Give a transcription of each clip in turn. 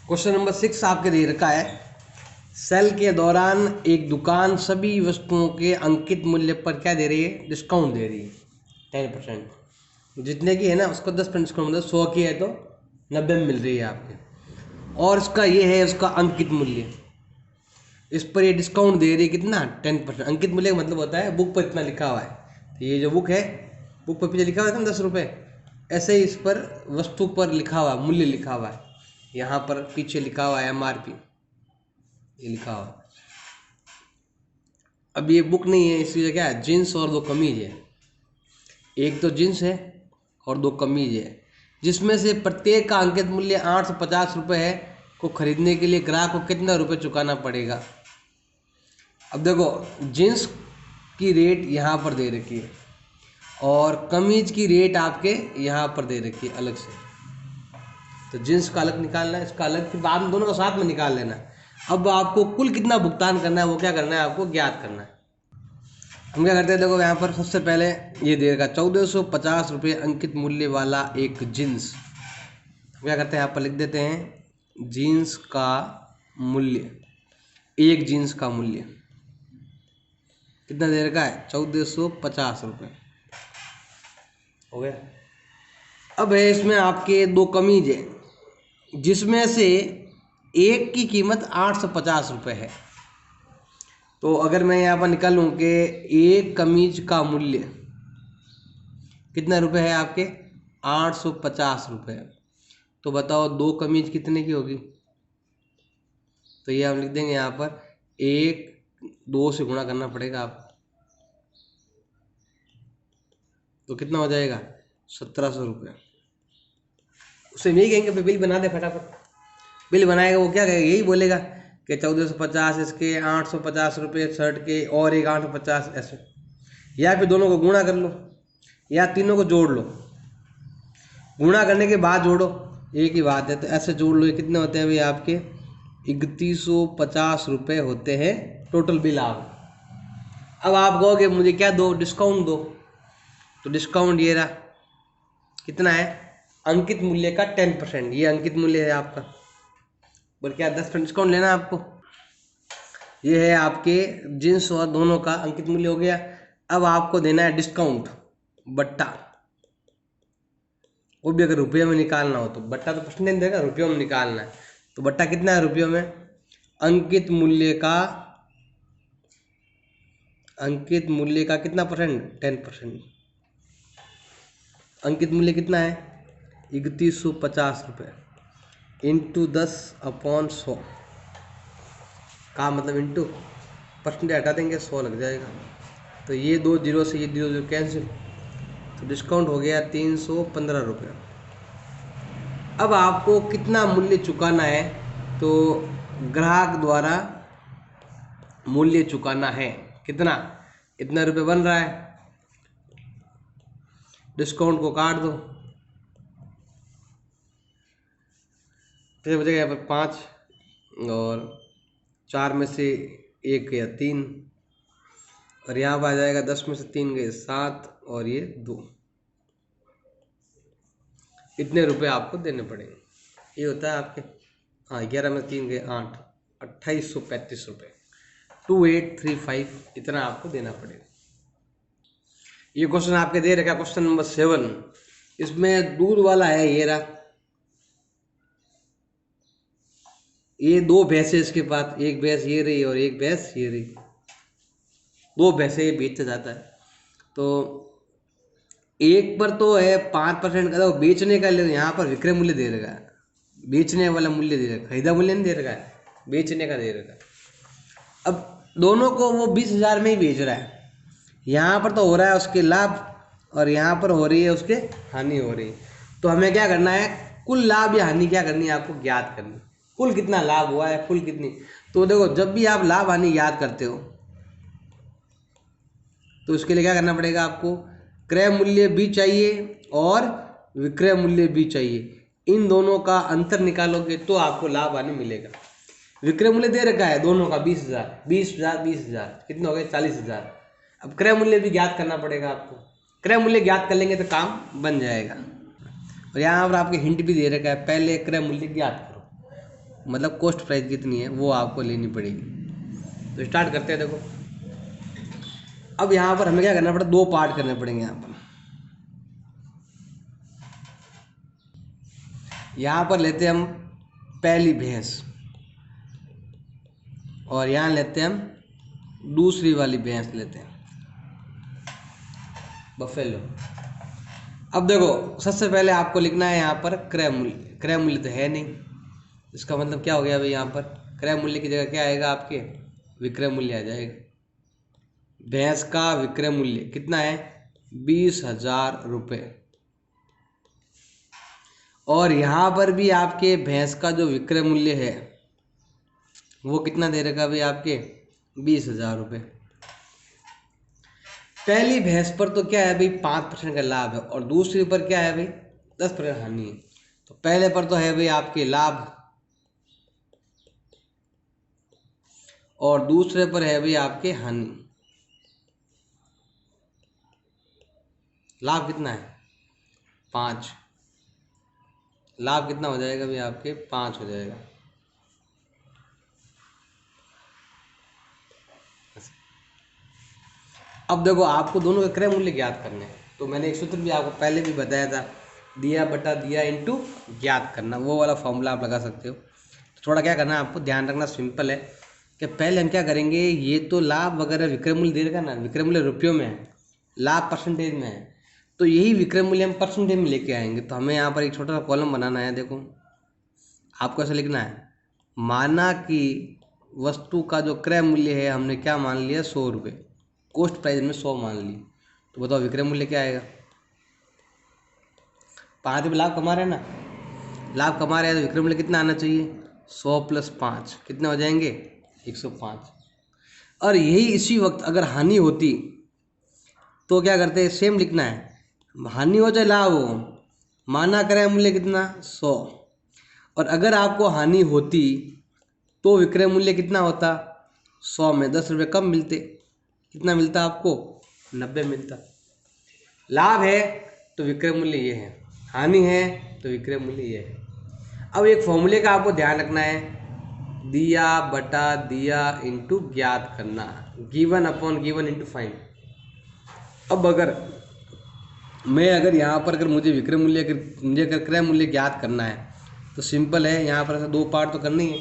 Question number 6 आपके दे रखा है, सेल के दौरान एक दुकान सभी वस्तुओं के अंकित मूल्य पर क्या दे रही है, डिस्काउंट दे रही है 10%। जितने की है ना उसको 10% डिस्काउंट, मतलब 100 की है तो 90 में मिल रही है आपके, और इसका ये है उसका अंकित मूल्य, इस पर ये डिस्काउंट दे रही है कितना, 10%। अंकित मूल्य का मतलब होता है बुक पर इतना लिखा हुआ है, तो ये जो बुक है, बुक पर पीछे लिखा हुआ है ना 10 रुपये, ऐसे ही इस पर वस्तु पर लिखा हुआ मूल्य लिखा हुआ है, यहाँ पर पीछे लिखा हुआ है MRP, ये लिखा हुआ है। अब ये बुक नहीं है, इसकी क्या है, जीन्स और 2 कमीज है, एक तो जीन्स है और 2 कमीज है, जिसमें से प्रत्येक का अंकित मूल्य 850 रुपये है, को खरीदने के लिए ग्राहक को कितना रुपये चुकाना पड़ेगा। अब देखो, जीन्स की रेट यहाँ पर दे रखी है और कमीज की रेट आपके यहाँ पर दे रखी है अलग से, तो जीन्स का अलग निकालना है, इसका अलग, फिर बाद में दोनों का साथ में निकाल लेना। अब आपको कुल कितना भुगतान करना है वो क्या करना है, आपको ज्ञात करना है। हम क्या करते हैं, देखो यहाँ पर सबसे पहले ये दे रखा 1450 रुपये अंकित मूल्य वाला एक जीन्स, क्या करते हैं यहाँ पर लिख देते हैं जीन्स का मूल्य, एक जीन्स का मूल्य कितना दे रखा है, 1450 रुपये हो गया। अब है इसमें आपके 2 कमीज है, जिसमें से एक की कीमत 850 रुपये है, तो अगर मैं यहाँ पर निकालूँ कि एक कमीज का मूल्य कितना रुपए है आपके, 850 रुपये, तो बताओ 2 कमीज कितने की होगी, तो ये हम लिख देंगे यहाँ पर 2 से गुणा करना पड़ेगा आपको, तो कितना हो जाएगा 1700 रुपये। उसे नहीं कहेंगे बिल बना दे फटाफट, बिल बनाएगा वो क्या कहेगा, यही बोलेगा कि 1450 इसके, 850 रुपये शर्ट के और एक 850 ऐसे, या फिर दोनों को गुणा कर लो या तीनों को जोड़ लो, गुणा करने के बाद जोड़ो, एक ही बात है, तो ऐसे जोड़ लो। ये कितने होते हैं भाई आपके, 3150 रुपये होते हैं टोटल बिल आप। अब आप कहोगे मुझे क्या दो, डिस्काउंट दो, तो डिस्काउंट ये रहा, कितना है, अंकित मूल्य का 10%, ये अंकित मूल्य है आपका, बोल क्या 10% डिस्काउंट लेना है आपको, ये है आपके जींस और दोनों का अंकित मूल्य हो गया। अब आपको देना है डिस्काउंट बट्टा, वो भी अगर रुपये में निकालना हो तो, बट्टा तो परसेंटेज देगा, रुपयों में निकालना है, तो बट्टा कितना है रुपयों में, अंकित मूल्य का कितना परसेंट, 10%। अंकित मूल्य कितना है 3150 रुपये, इंटू 10/100 का मतलब इंटू परसेंटेज हटा देंगे, 100 लग जाएगा, तो ये 2 जीरो से ये 0 कैंसिल, तो डिस्काउंट हो गया 315 रुपये। अब आपको कितना मूल्य चुकाना है, तो ग्राहक द्वारा मूल्य चुकाना है कितना, इतना रुपये बन रहा है, डिस्काउंट को काट दो, तो बचेगा यहाँ पर 5 और 4 में से 1 या 3, और यहाँ पर आ जाएगा 10 में से 3 गए 7 और ये 2, इतने रुपए आपको देने पड़ेंगे। ये होता है आपके, हाँ 11 में 3 गए 8, 2835 रुपये, 2835 इतना आपको देना पड़ेगा। ये क्वेश्चन आपके दे रखा क्वेश्चन नंबर 7, इसमें दूध वाला है, ये रहा, ये 2 भैंसे इसके पास, एक भैंस ये रही और एक भैंस ये रही, 2 भैंसे ये बेचता जाता है, तो एक पर तो है 5% का, तो बेचने का यहाँ पर विक्रय मूल्य दे रखा है, बेचने वाला मूल्य दे रखा है, खरीदा मूल्य नहीं दे रखा है, बेचने का दे रखा है। अब दोनों को वो 20,000 में ही बेच रहा है, यहाँ पर तो हो रहा है उसके लाभ और यहाँ पर हो रही है उसके हानि हो रही है, तो हमें क्या करना है, कुल लाभ या हानि क्या करनी है आपको ज्ञात करनी, कुल कितना लाभ हुआ है, कुल कितनी। तो देखो जब भी आप लाभ हानि याद करते हो तो उसके लिए क्या करना पड़ेगा आपको, क्रय मूल्य भी चाहिए और विक्रय मूल्य भी चाहिए, इन दोनों का अंतर निकालोगे तो आपको लाभ हानि मिलेगा। विक्रय मूल्य दे रखा है दोनों का 20,000 कितने हो गए 40,000। अब क्रय मूल्य भी ज्ञात करना पड़ेगा आपको, क्रय मूल्य ज्ञात कर लेंगे तो काम बन जाएगा। और यहाँ पर आपके हिंट भी दे रखा है, पहले क्रय मूल्य ज्ञात करो, मतलब कॉस्ट प्राइस कितनी है वो आपको लेनी पड़ेगी। तो स्टार्ट करते हैं। देखो अब यहाँ पर हमें क्या करना पड़ेगा, दो पार्ट करने पड़ेंगे। यहाँ पर लेते हैं हम पहली भैंस और यहाँ लेते हैं हम दूसरी वाली भैंस लेते हैं, बफेलो। अब देखो सबसे पहले आपको लिखना है यहाँ पर क्रय मूल्य। क्रय मूल्य तो है नहीं, इसका मतलब क्या हो गया भाई, यहाँ पर क्रय मूल्य की जगह क्या आएगा, आपके विक्रय मूल्य आ जाएगा। भैंस का विक्रय मूल्य कितना है, 20,000 रुपये। और यहाँ पर भी आपके भैंस का जो विक्रय मूल्य है वो कितना दे रखा भाई, आपके 20,000 रुपये। पहली भैंस पर तो क्या है भाई 5% का लाभ है और दूसरी पर क्या है भाई 10% हानि है। तो पहले पर तो है भाई आपके लाभ और दूसरे पर है भाई आपके हानि। लाभ कितना है 5, लाभ कितना हो जाएगा भाई आपके 5 हो जाएगा। अब देखो आपको दोनों के क्रय मूल्य ज्ञात करने हैं, तो मैंने एक सूत्र भी आपको पहले भी बताया था, दिया बटा दिया इंटू ज्ञात करना, वो वाला फॉर्मूला आप लगा सकते हो। तो थोड़ा क्या करना है आपको ध्यान रखना, सिंपल है कि पहले हम क्या करेंगे, ये तो लाभ वगैरह विक्रय मूल्य दे रखा ना, विक्रय मूल्य रुपयों में है, लाभ परसेंटेज में है, तो यही विक्रय मूल्य हम परसेंटेज में लेके आएंगे। तो हमें यहाँ पर एक छोटा सा कॉलम बनाना है। देखो आपको ऐसा लिखना है, माना कि वस्तु का जो क्रय मूल्य है हमने क्या मान लिया 100 रुपये, कॉस्ट प्राइस में 100 मान ली, तो बताओ विक्रय मूल्य क्या आएगा। 5 रुपये लाभ कमा रहे हैं ना, लाभ कमा रहे हैं तो विक्रय मूल्य कितना आना चाहिए, 100 + 5 कितने हो जाएंगे 105। और यही इसी वक्त अगर हानि होती तो क्या करते हैं, सेम लिखना है, हानि हो चाहे लाभ हो, माना क्रय मूल्य कितना 100, और अगर आपको हानि होती तो विक्रय मूल्य कितना होता, 100 में 10 रुपये कम मिलते, कितना मिलता आपको 90 मिलता। लाभ है तो विक्रय मूल्य ये है, हानि है तो विक्रय मूल्य ये है। अब एक फॉर्मूले का आपको ध्यान रखना है, दिया बटा दिया इंटू ज्ञात करना, given upon given into fine. अब अगर यहाँ पर अगर मुझे विक्रय मूल्य अगर क्रय मूल्य ज्ञात करना है तो सिंपल है, यहाँ पर ऐसा दो पार्ट तो करनी है।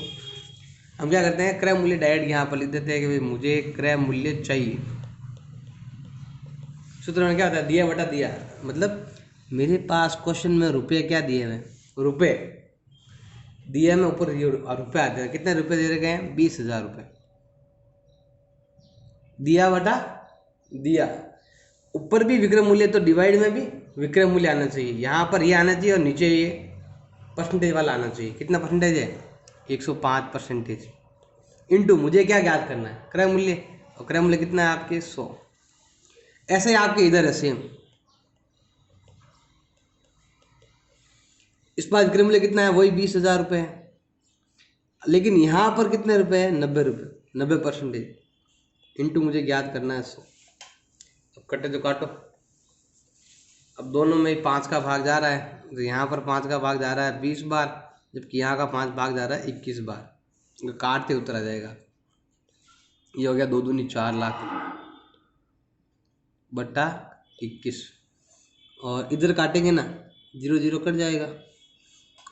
हम क्या करते हैं, क्रय मूल्य डायरेक्ट यहाँ पर लिख देते हैं कि भाई मुझे क्रय मूल्य चाहिए। सूत्र में क्या होता है, दिया बटा दिया, मतलब मेरे पास क्वेश्चन में रुपये क्या दिए हुए, रुपये दिया में ऊपर रुपये आते हैं, कितने रुपये दे रखे हैं 20,000 रुपये। दिया बटा दिया, ऊपर भी विक्रय मूल्य तो डिवाइड में भी विक्रय मूल्य आना चाहिए, यहाँ पर ये आना चाहिए और नीचे ये परसेंटेज वाला आना चाहिए। कितना परसेंटेज है 105%। इंटू मुझे क्या ज्ञात करना है, क्रय मूल्य, और क्रय मूल्य कितना है आपके 100। ऐसे ही आपके इधर है सेम, इस बार विक्रय मूल्य कितना है वही 20,000 रुपये है, लेकिन यहाँ पर कितने रुपए है 90 रुपये, 90%। इंटू मुझे ज्ञात करना है 100। अब कटे तो काटो, अब दोनों में 5 का भाग जा रहा है, तो यहाँ पर 5 का भाग जा रहा है 20 बार, जबकि यहाँ का 5 भाग जा रहा है 21 बार। काटते उत्तर आ जाएगा, ये हो गया 2 दूनी 4 लाख बटा 21। और इधर काटेंगे ना 0 0 कट जाएगा,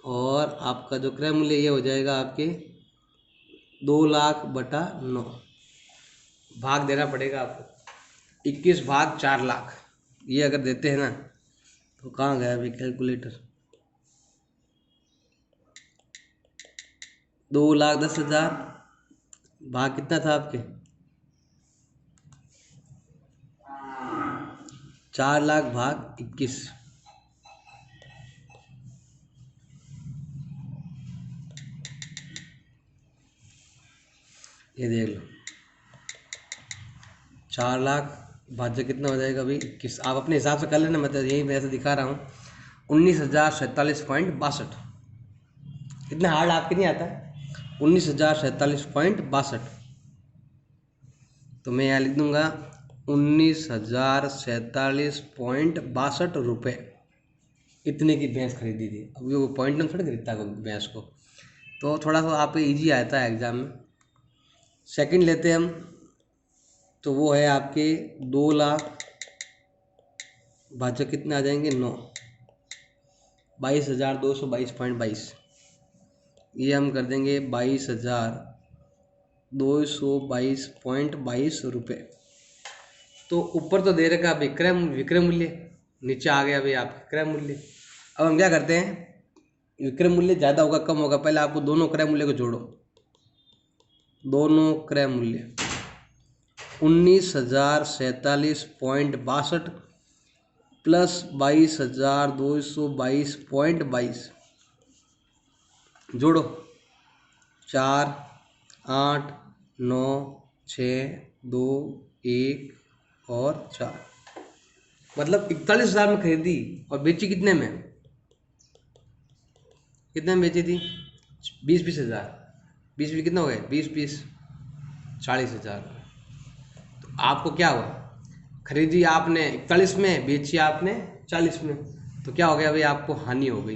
और आपका जो क्रय मूल्य ये हो जाएगा आपके 2 लाख बटा 9। भाग देना पड़ेगा आपको, 21 भाग 4 लाख, ये अगर देते हैं ना तो कहाँ गया अभी कैलकुलेटर, 2,10,000 भाग कितना था आपके 4 लाख भाग 21। ये देख लो 4 लाख भाज्य कितना हो जाएगा अभी 21। आप अपने हिसाब से कर लेना, मैं तो यही वैसे दिखा रहा हूँ 19,047.62। इतना हार्ड आपके नहीं आता है, 19,047.62। तो मैं यहाँ लिख दूंगा 19,047.62 रुपये, इतने की भैंस खरीदी थी। अब वो पॉइंट में थोड़ा खरीदता है भैंस को, तो तो थोड़ा सा आप इजी आता है एग्ज़ाम में। सेकंड लेते हैं हम, तो वो है आपके 2,00,000 भाजक कितने आ जाएंगे 9, 22,222.22। ये हम कर देंगे 22,222.22 रुपये। तो ऊपर तो दे रखा विक्रय मूल्य, नीचे आ गया भाई आपका क्रय मूल्य। अब हम क्या करते हैं, विक्रय मूल्य ज़्यादा होगा कम होगा, पहले आपको दोनों क्रय मूल्य को जोड़ो। दोनों क्रय मूल्य 19,047.62 प्लस 22,222.22 जोड़ो। 4, 8, 9, 6, 2, 1 और 4, मतलब 41,000 में खरीदी और बेची कितने में, कितने में बेची थी 20-20 हज़ार। 20 कितना हो गया, 20-20 40,000। तो आपको क्या हुआ, खरीदी आपने 41 में, बेची आपने 40 में, तो क्या हो गया भाई आपको हानि हो गई।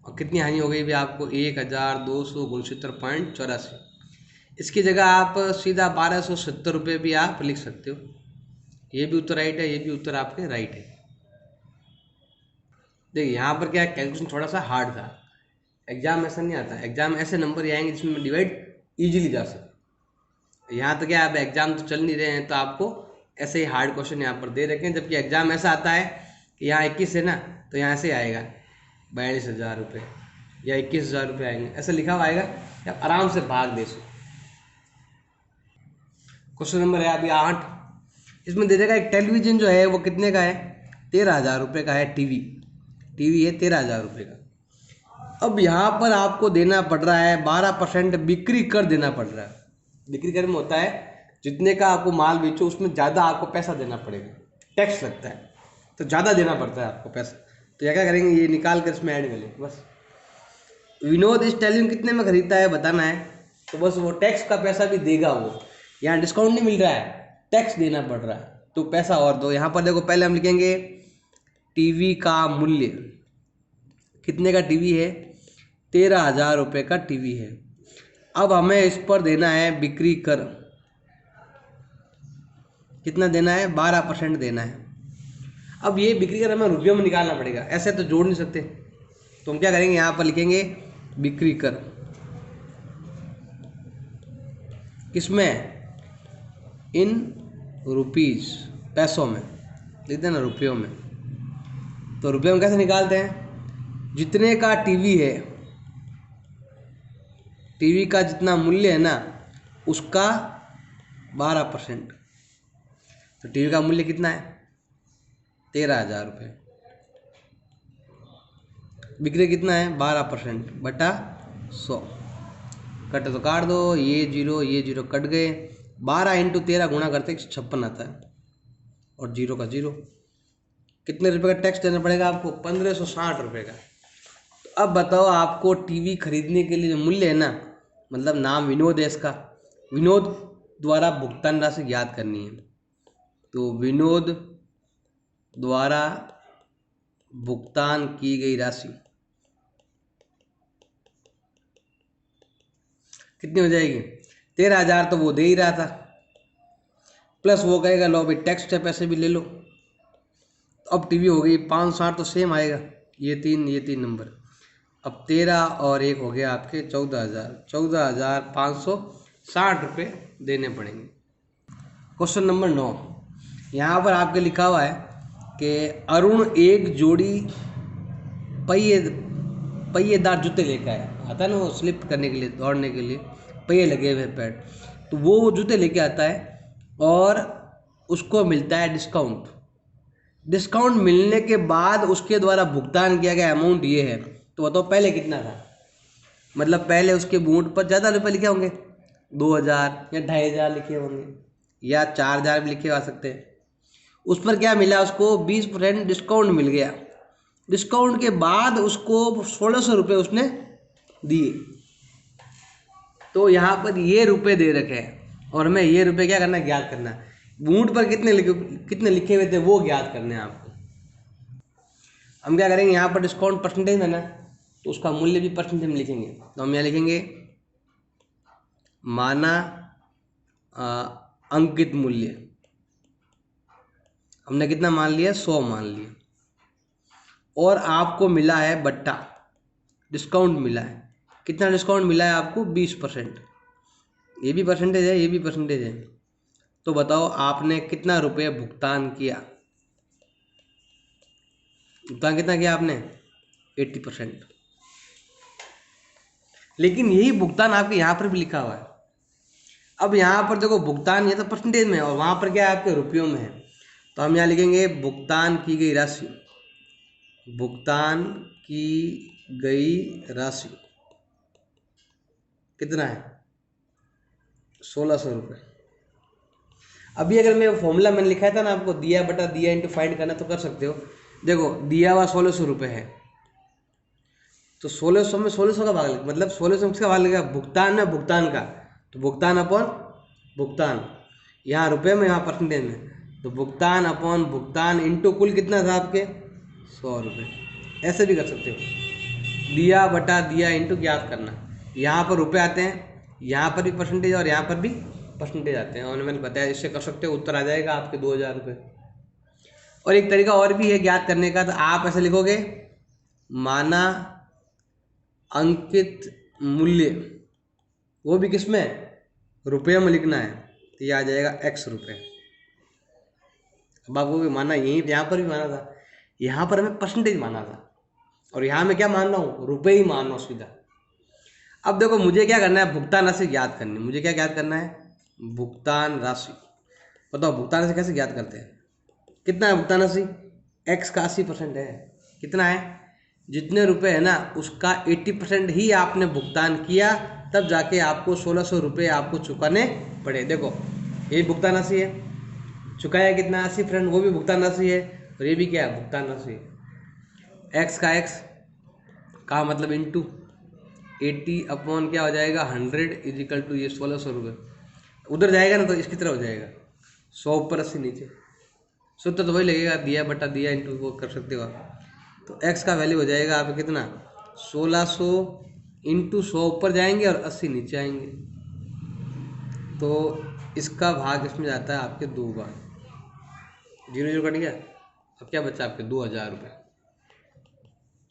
और कितनी हानि हो गई भाई आपको 1,269.84। इसकी जगह आप सीधा 1,270 रुपये भी आप लिख सकते हो। ये भी उत्तर राइट है, ये भी उत्तर आपके राइट है। देखिए यहाँ पर क्या कैलकुलेशन थोड़ा सा हार्ड था, एग्जाम ऐसा नहीं आता, एग्जाम ऐसे नंबर आएंगे जिसमें डिवाइड इजीली जा सके। यहाँ तो क्या है, अब एग्जाम तो चल नहीं रहे हैं, तो आपको ऐसे ही हार्ड क्वेश्चन यहाँ पर दे रखे हैं। जबकि एग्जाम ऐसा आता है कि यहाँ 21 है ना, तो यहाँ से आएगा 42,000 रुपये या 21,000 रुपये आएंगे, ऐसा लिखा हुआ आएगा, आप आराम से भाग दे सो। क्वेश्चन नंबर है अभी 8, इसमें दे देगा एक टेलीविजन जो है वो कितने का है, 13,000 रुपये का है। टीवी है 13,000 रुपये का। अब यहाँ पर आपको देना पड़ रहा है 12% बिक्री कर देना पड़ रहा है। बिक्री कर में होता है जितने का आपको माल बेचो उसमें ज़्यादा आपको पैसा देना पड़ेगा, टैक्स लगता है, तो ज़्यादा देना पड़ता है आपको पैसा। तो क्या करेंगे, ये निकाल कर इसमें ऐड कर लेंगे बस। विनोद इस टेलीविजन कितने में खरीदता है बताना है, तो बस वो टैक्स का पैसा भी देगा वो। यहाँ डिस्काउंट नहीं मिल रहा है, टैक्स देना पड़ रहा है, तो पैसा और दो। यहाँ पर देखो पहले हम लिखेंगे टीवी का मूल्य, कितने का टीवी है, 13,000 रुपये का टीवी है। अब हमें इस पर देना है बिक्री कर, कितना देना है, 12% देना है। अब ये बिक्री कर हमें रुपयों में निकालना पड़ेगा, ऐसे तो जोड़ नहीं सकते, तो हम क्या करेंगे, यहाँ पर लिखेंगे बिक्री कर, किसमें, इन रुपीज़, पैसों में लिख देना, रुपयों में। तो रुपये में कैसे निकालते हैं, जितने का टीवी है, टीवी का जितना मूल्य है ना उसका 12%। तो टीवी का मूल्य कितना है, 13,000 रुपये, बिक्री कितना है 12% बटा 100, कटे तो काट दो, ये जीरो कट गए, 12 × 13 गुणा करते 156 आता है, और जीरो का जीरो। कितने रुपए का टैक्स देना पड़ेगा आपको, 1,560 रुपये का। तो अब बताओ आपको टीवी खरीदने के लिए जो मूल्य है ना, मतलब नाम विनोद है इसका, विनोद द्वारा भुगतान राशि याद करनी है। तो विनोद द्वारा भुगतान की गई राशि कितनी हो जाएगी, 13,000 तो वो दे ही रहा था, प्लस वो कहेगा लो भाई टैक्स के पैसे भी ले लो। अब टीवी हो गई 560, तो सेम आएगा, ये तीन नंबर। अब 13 और 1 हो गया आपके 14,560 रुपये देने पड़ेंगे। क्वेश्चन नंबर 9, यहाँ पर आपके लिखा हुआ है कि अरुण एक जोड़ी पहिएदार जूते लेकर आया, आता है ना वो स्लिप करने के लिए, दौड़ने के लिए पहिए लगे हुए पैड, तो वो जूते लेके आता है और उसको मिलता है डिस्काउंट मिलने के बाद उसके द्वारा भुगतान किया गया अमाउंट ये है। तो बताओ पहले कितना था, मतलब पहले उसके बूट पर ज़्यादा रुपये लिखे होंगे, 2,000 या 2,500 लिखे होंगे, या 4,000 भी लिखे आ सकते हैं। उस पर क्या मिला, उसको 20% डिस्काउंट मिल गया। डिस्काउंट के बाद उसको 1,600 रुपये उसने दिए। तो यहाँ पर ये रुपये दे रखे हैं और हमें ये रुपये क्या करना है, ज्ञात करना है। बूट पर कितने लिखे हुए थे वो ज्ञात करने हैं आपको। हम क्या करेंगे, यहाँ पर डिस्काउंट परसेंटेज है ना, तो उसका मूल्य भी परसेंटेज में लिखेंगे। तो हम यहाँ लिखेंगे माना अंकित मूल्य। हमने कितना मान लिया? 100 मान लिया। और आपको मिला है बट्टा, डिस्काउंट मिला है। कितना डिस्काउंट मिला है आपको? 20%। ये भी परसेंटेज है, ये भी परसेंटेज है। तो बताओ आपने कितना रुपये भुगतान किया? भुगतान कितना किया आपने? 80%। लेकिन यही भुगतान आपके यहाँ पर भी लिखा हुआ है। अब यहाँ पर देखो भुगतान ये तो परसेंटेज में है और वहाँ पर क्या है? आपके रुपयों में है। तो हम यहाँ लिखेंगे भुगतान की गई राशि। भुगतान की गई राशि कितना है? 1600 रुपये। अभी अगर मैं फॉर्मूला मैंने लिखा था ना आपको, दिया बटा दिया इंटू फाइंड करना, तो कर सकते हो। देखो दिया हुआ 1600 रुपये है, तो 1600 में 1600 का भाग लगे, मतलब 1600 किसका भाग लगेगा? भुगतान में भुगतान का। तो भुगतान अपॉन भुगतान, यहाँ रुपये में, यहाँ परसेंटेज में। तो भुगतान अपॉन भुगतान इंटू कुल कितना था आपके? 100 रुपये। ऐसे भी कर सकते हो, दिया बटा दिया इंटू ज्ञात करना। यहाँ पर रुपये आते हैं, यहाँ पर भी परसेंटेज और यहाँ पर भी परसेंटेज आते हैं। और मैंने बताया इससे कर सकते हो, उत्तर आ जाएगा आपके 2000 रुपये। और एक तरीका और भी है ज्ञात करने का। तो आप ऐसे लिखोगे माना अंकित मूल्य, वो भी किस में? रुपये में लिखना है। तो ये आ जाएगा x रुपये। अब आपको भी माना, यहीं यहाँ पर भी माना था, यहाँ पर हमें परसेंटेज माना था और यहाँ में क्या मान रहा हूँ? रुपये ही मान रहा हूँ सीधा। अब देखो मुझे क्या करना है? भुगतान राशि ज्ञात करनी। मुझे क्या ज्ञात करना है? भुगतान राशि। बताओ भुगतान राशि कैसे ज्ञात करते हैं? कितना है भुगतान राशि? x का 80% है। कितना है? जितने रुपए है ना उसका 80% ही आपने भुगतान किया, तब जाके आपको 1600 रुपये आपको चुकाने पड़े। देखो ये भुगतान राशि है, चुकाया कितना? 80%, वो भी भुगतान राशि है। और ये भी क्या है? भुगतान राशि है। x का x का मतलब इंटू 80 अपॉन क्या हो जाएगा? 100 इज इक्वल टू ये 1600 रुपये। उधर जाएगा ना तो इसकी तरह हो जाएगा, 100 ऊपर 80 नीचे। सूत्र तो वही लगेगा, दिया बटा दिया इंटू, वो कर सकते हो आप। तो x का वैल्यू हो जाएगा आप कितना? 1600 इंटू 100 ऊपर जाएंगे और 80 नीचे आएंगे। तो इसका भाग इसमें जाता है आपके 2 बार। 0 0 कट गया। अब क्या बचा आपके? 2000 रुपये,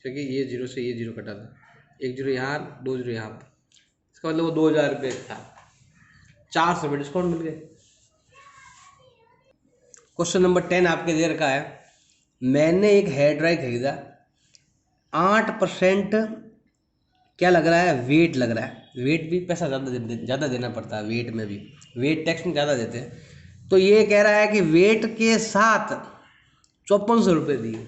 क्योंकि ये 0 से ये 0 कटा था। 1 0 यहाँ, 2 0 यहाँ पर। इसका मतलब वो 2000 रुपये था। 400 रुपये डिस्काउंट मिल गए। क्वेश्चन नंबर 10 आपके दे रखा है, मैंने एक हेयर ड्राई खरीदा, 8% क्या लग रहा है? वेट लग रहा है। वेट भी पैसा ज़्यादा देना पड़ता है, वेट में भी, वेट टैक्स में ज़्यादा देते हैं। तो ये कह रहा है कि वेट के साथ 5400 रुपये दिए,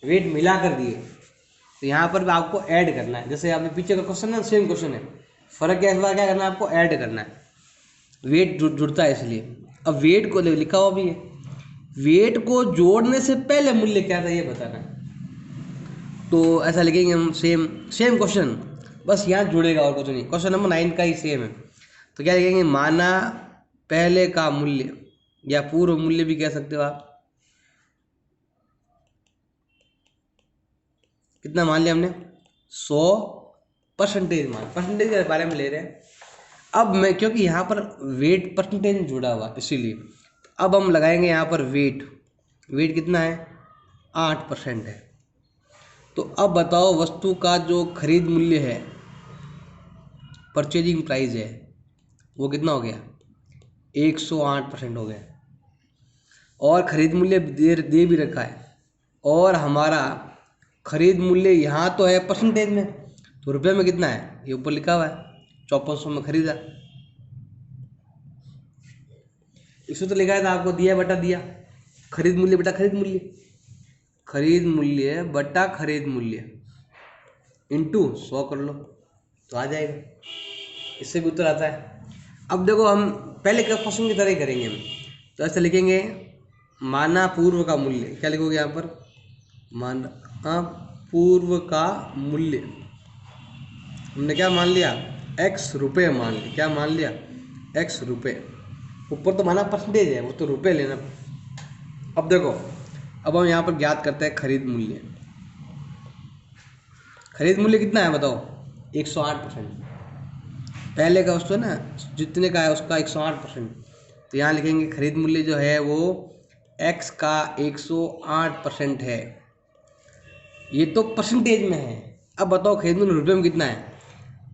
वेट मिला कर दिए। तो यहाँ पर भी आपको ऐड करना है। जैसे आपने पीछे का क्वेश्चन है, सेम क्वेश्चन है, फ़र्क क्या है? इस बार क्या करना है? आपको ऐड करना है। वेट जुड़ता है इसलिए। अब वेट को लिखा हुआ भी है, वेट को जोड़ने से पहले मूल्य क्या था ये बताना है। तो ऐसा लिखेंगे हम, सेम क्वेश्चन, बस यहाँ जुड़ेगा और कुछ नहीं। क्वेश्चन नंबर 9 का ही सेम है। तो क्या लिखेंगे? माना पहले का मूल्य, या पूर्व मूल्य भी कह सकते हो आप। कितना मान लिया हमने? 100% मान, परसेंटेज के बारे में ले रहे हैं। अब मैं, क्योंकि यहाँ पर वेट परसेंटेज में जुड़ा हुआ इसीलिए, अब हम लगाएंगे यहाँ पर वेट। वेट कितना है? 8% है। तो अब बताओ वस्तु का जो खरीद मूल्य है, परचेजिंग प्राइस है, वो कितना हो गया? 108% हो गया। और खरीद मूल्य दे भी रखा है, और हमारा खरीद मूल्य यहाँ तो है परसेंटेज में, तो रुपये में कितना है? ये ऊपर लिखा हुआ है, 5400 में खरीदा। इसमें तो लिखा था आपको दिया बटा दिया, खरीद मूल्य बटा खरीद मूल्य, खरीद मूल्य बटा खरीद मूल्य इंटू 100 कर लो तो आ जाएगा। इससे भी उत्तर आता है। अब देखो हम पहले का क्वेश्चन की तरह ही करेंगे हम। तो ऐसे लिखेंगे माना पूर्व का मूल्य, क्या लिखोगे यहाँ पर? माना पूर्व का मूल्य, हमने क्या मान लिया? x रुपये मान लिया। क्या मान लिया? x रुपये। ऊपर तो माना परसेंटेज है, वो तो रुपये लेना। अब देखो, अब हम यहाँ पर ज्ञात करते हैं खरीद मूल्य। खरीद मूल्य कितना है बताओ? 108%। पहले का वस्तु है ना, जितने का है उसका 108%। तो यहाँ लिखेंगे खरीद मूल्य जो है वो x का 108% है। ये तो परसेंटेज में है। अब बताओ खरीद मूल्य रुपये में कितना है?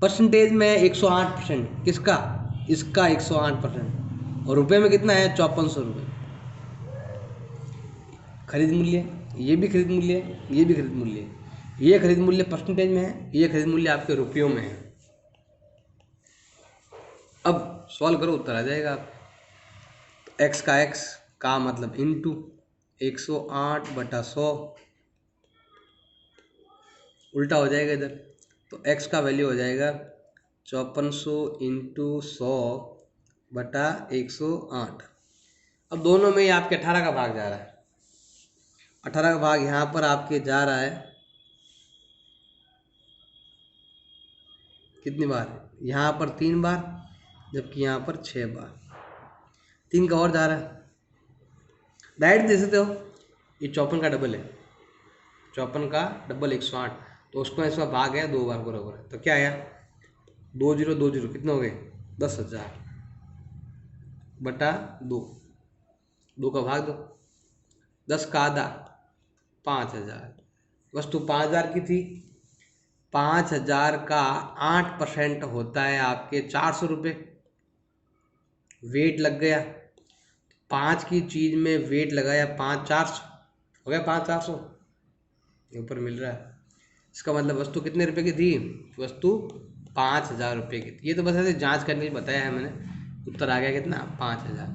परसेंटेज में 108%। किसका? इसका 108%। और रुपये में कितना है? 5400 रुपये। खरीद मूल्य, ये भी खरीद मूल्य है, ये भी खरीद मूल्य है। ये खरीद मूल्य परसेंटेज में है, ये खरीद मूल्य आपके रुपयों में है। अब सॉल्व करो, उत्तर आ जाएगा। एक्स का एक्स का मतलब इंटू 108/100, उल्टा हो जाएगा इधर। तो एक्स का वैल्यू हो जाएगा 5400 इंटू 100/108। अब दोनों में ही आपके 18 का भाग जा रहा है। 18 का भाग यहाँ पर आपके जा रहा है कितनी बार? यहाँ पर 3 बार, जबकि यहाँ पर 6 बार। 3 का और जा रहा है। डायरेक्ट दे सकते हो, ये 54 का डबल है। 54 का डबल 108, तो उसको इसका भाग है 2 बार बराबर है। तो क्या आया? 2020 कितने हो गए? 10,000/2। 2 का भाग दो, 10 का आधा 5,000। वस्तु 5,000 की थी। 5,000 का 8% होता है आपके 400 रुपये। वेट लग गया 5 की चीज़ में, वेट लगाया 5,400 हो गया। 5,400 ऊपर मिल रहा है। इसका मतलब वस्तु कितने रुपए की थी? वस्तु 5,000 रुपये की थी। ये तो बस ऐसे जांच करने के लिए बताया है मैंने। उत्तर आ गया कितना? 5,000।